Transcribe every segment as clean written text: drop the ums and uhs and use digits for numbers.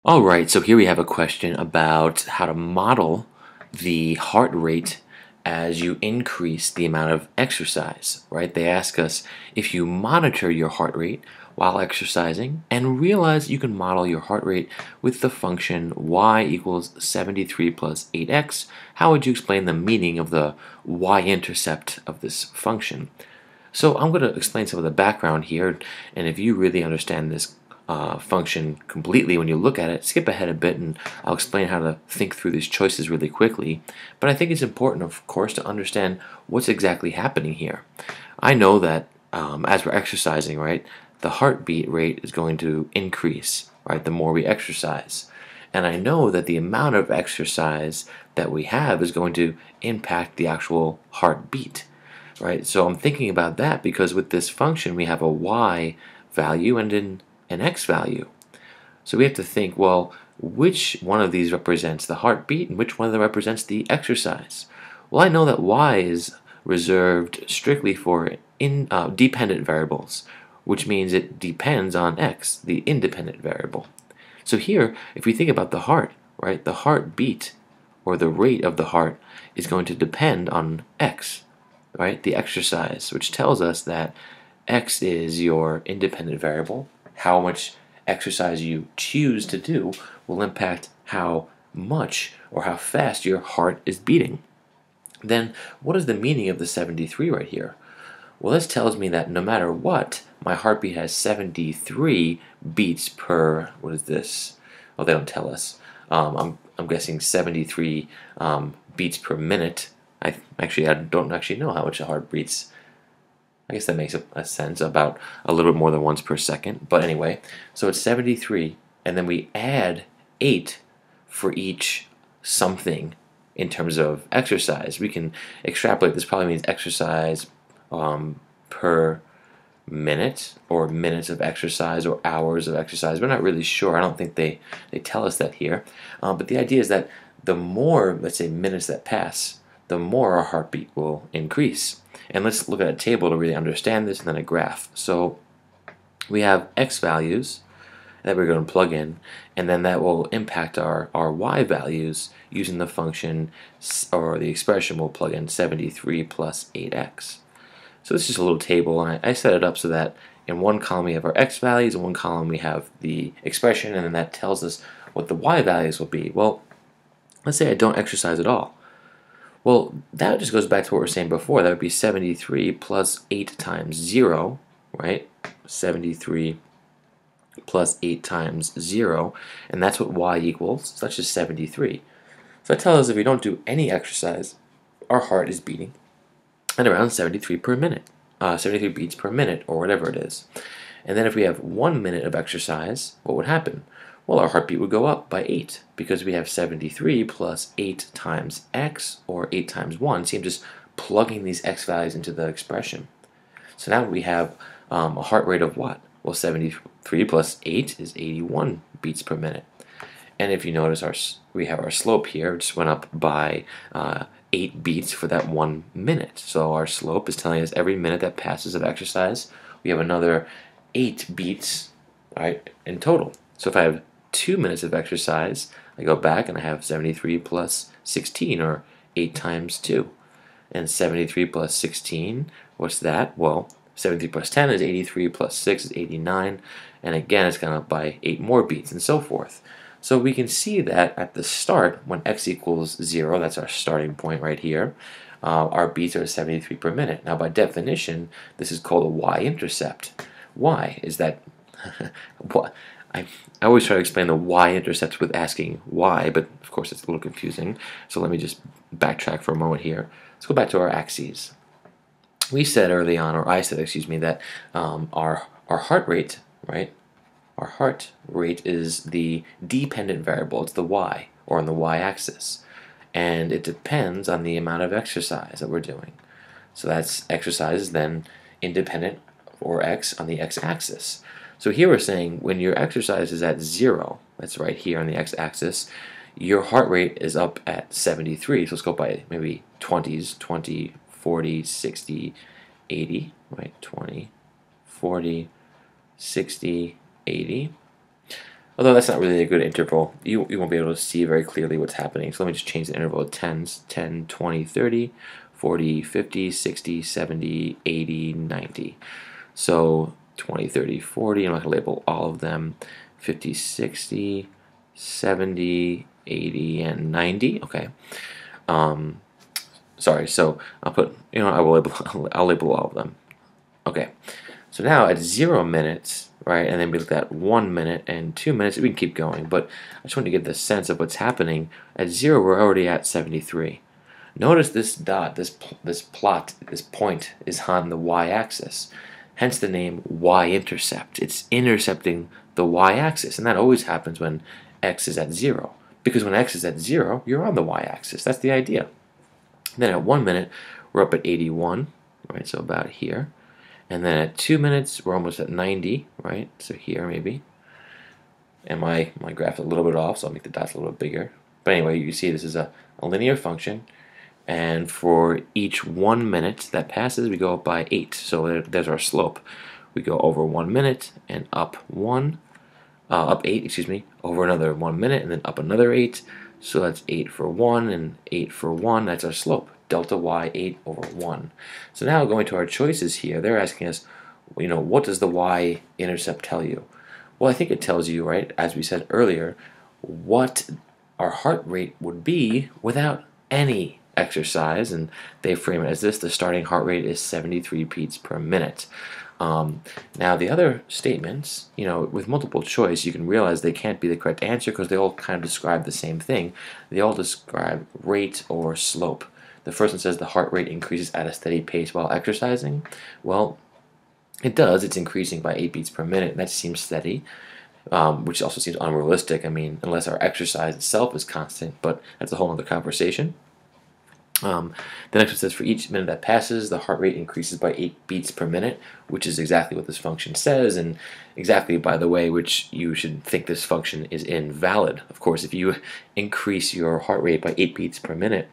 Alright, so here we have a question about how to model the heart rate as you increase the amount of exercise, right? They ask us if you monitor your heart rate while exercising and realize you can model your heart rate with the function y equals 73 plus 8x, how would you explain the meaning of the y-intercept of this function? So I'm going to explain some of the background here, and if you really understand this function completely when you look at it, skip ahead a bit and I'll explain how to think through these choices really quickly. But I think it's important, of course, to understand what's exactly happening here. I know that as we're exercising, right, the heartbeat rate is going to increase, right, the more we exercise. And I know that the amount of exercise that we have is going to impact the actual heartbeat, right? So I'm thinking about that because with this function we have a y value and an x value. So we have to think, well, which one of these represents the heartbeat and which one of them represents the exercise? Well, I know that y is reserved strictly for dependent variables, which means it depends on x, the independent variable. So here, if we think about the heart, right, the heartbeat or the rate of the heart is going to depend on x, right, the exercise, which tells us that x is your independent variable. How much exercise you choose to do will impact how much or how fast your heart is beating. Then what is the meaning of the 73 right here? Well, this tells me that no matter what, my heartbeat has 73 beats per, what is this? Oh, they don't tell us. I'm guessing 73 beats per minute. I don't actually know how much a heart beats. I guess that makes a sense, about a little bit more than once per second. But anyway, so it's 73, and then we add 8 for each something in terms of exercise. We can extrapolate. This probably means exercise per minute, or minutes of exercise, or hours of exercise. We're not really sure. I don't think they tell us that here. But the idea is that the more, let's say, minutes that pass, the more our heartbeat will increase. And let's look at a table to really understand this, and then a graph. So we have x values that we're going to plug in, and then that will impact our y values using the function, or the expression we'll plug in, 73 plus 8x. So this is just a little table, and I set it up so that in one column we have our x values, in one column we have the expression, and then that tells us what the y values will be. Well, let's say I don't exercise at all. Well, that just goes back to what we were saying before. That would be 73 plus 8 times 0, right? 73 plus 8 times 0, and that's what y equals. So that's just 73. So that tells us if we don't do any exercise, our heart is beating at around 73 per minute, 73 beats per minute, or whatever it is. And then if we have 1 minute of exercise, what would happen? Well, our heartbeat would go up by 8 because we have 73 plus 8 times x, or 8 times 1. See, I'm just plugging these x values into the expression. So now we have a heart rate of what? Well, 73 plus 8 is 81 beats per minute. And if you notice, we have our slope here. It just went up by 8 beats for that 1 minute. So our slope is telling us every minute that passes of exercise, we have another 8 beats, right, in total. So if I have 2 minutes of exercise, I go back and I have 73 plus 16, or 8 times 2. And 73 plus 16, what's that? Well, 73 plus 10 is 83, plus 6 is 89, and again it's gone up by 8 more beats, and so forth. So we can see that at the start, when x equals 0, that's our starting point right here, our beats are 73 per minute. Now by definition, this is called a y-intercept. Why is that? What? I always try to explain the y-intercept with asking why, but of course it's a little confusing. So let me just backtrack for a moment here. Let's go back to our axes. We said early on, or I said, excuse me, that our heart rate, right? Our heart rate is the dependent variable. It's the y, or on the y-axis. And it depends on the amount of exercise that we're doing. So that's exercise then independent, or x, on the x-axis. So here we're saying when your exercise is at 0, that's right here on the x-axis, your heart rate is up at 73. So let's go by maybe 20s, 20, 40, 60, 80, right? 20, 40, 60, 80. Although that's not really a good interval. You won't be able to see very clearly what's happening. So let me just change the interval to tens. 10, 20, 30, 40, 50, 60, 70, 80, 90. So 20, 30, 40. I'm not going to label all of them. 50, 60, 70, 80, and 90. Okay. Sorry. So I'll put, I will label, I'll label all of them. Okay. So now at 0 minutes, right, and then we look at 1 minute and 2 minutes, we can keep going, but I just want to get the sense of what's happening. At 0, we're already at 73. Notice this dot, this plot, this point is on the y-axis, hence the name y-intercept. It's intercepting the y-axis, and that always happens when x is at 0, because when x is at 0, you're on the y-axis. That's the idea. Then at 1 minute, we're up at 81, right, so about here. And then at 2 minutes, we're almost at 90, right? So here maybe. And my graph's a little bit off, so I'll make the dots a little bit bigger. But anyway, you see this is a linear function. And for each 1 minute that passes, we go up by 8. So there's our slope. We go over 1 minute and up 8, excuse me, over another 1 minute and then up another 8. So that's 8 for 1 and 8 for 1. That's our slope. Delta y 8 over 1. So now going to our choices here, they're asking us, what does the y-intercept tell you? Well, I think it tells you, right, as we said earlier, what our heart rate would be without any exercise, and they frame it as this: the starting heart rate is 73 beats per minute. Now the other statements, with multiple choice, you can realize they can't be the correct answer because they all kind of describe the same thing. They all describe rate or slope. The first one says the heart rate increases at a steady pace while exercising. Well, it does. It's increasing by 8 beats per minute, and that seems steady, which also seems unrealistic. I mean, unless our exercise itself is constant, but that's a whole other conversation. The next one says for each minute that passes, the heart rate increases by 8 beats per minute, which is exactly what this function says, and exactly, by the way, which you should think this function is invalid. Of course, if you increase your heart rate by 8 beats per minute,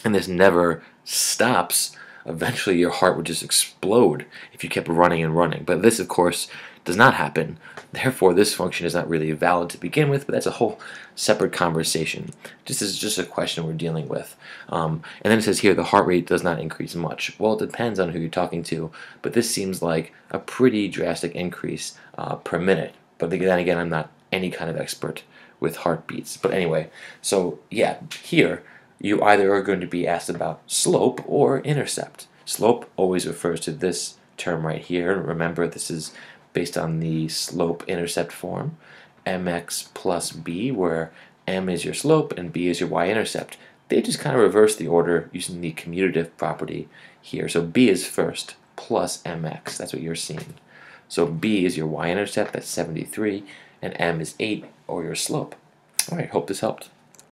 and this never stops, eventually your heart would just explode if you kept running and running. But this, of course, does not happen. Therefore, this function is not really valid to begin with, but that's a whole separate conversation. This is just a question we're dealing with. And then it says here, the heart rate does not increase much. Well, it depends on who you're talking to, but this seems like a pretty drastic increase per minute. But then again, I'm not any kind of expert with heartbeats. But anyway, so yeah, here, you either are going to be asked about slope or intercept. Slope always refers to this term right here. Remember, this is based on the slope-intercept form, mx plus b, where m is your slope and b is your y-intercept. They just kind of reverse the order using the commutative property here. So b is first, plus mx. That's what you're seeing. So b is your y-intercept, that's 73, and m is 8, or your slope. All right, hope this helped.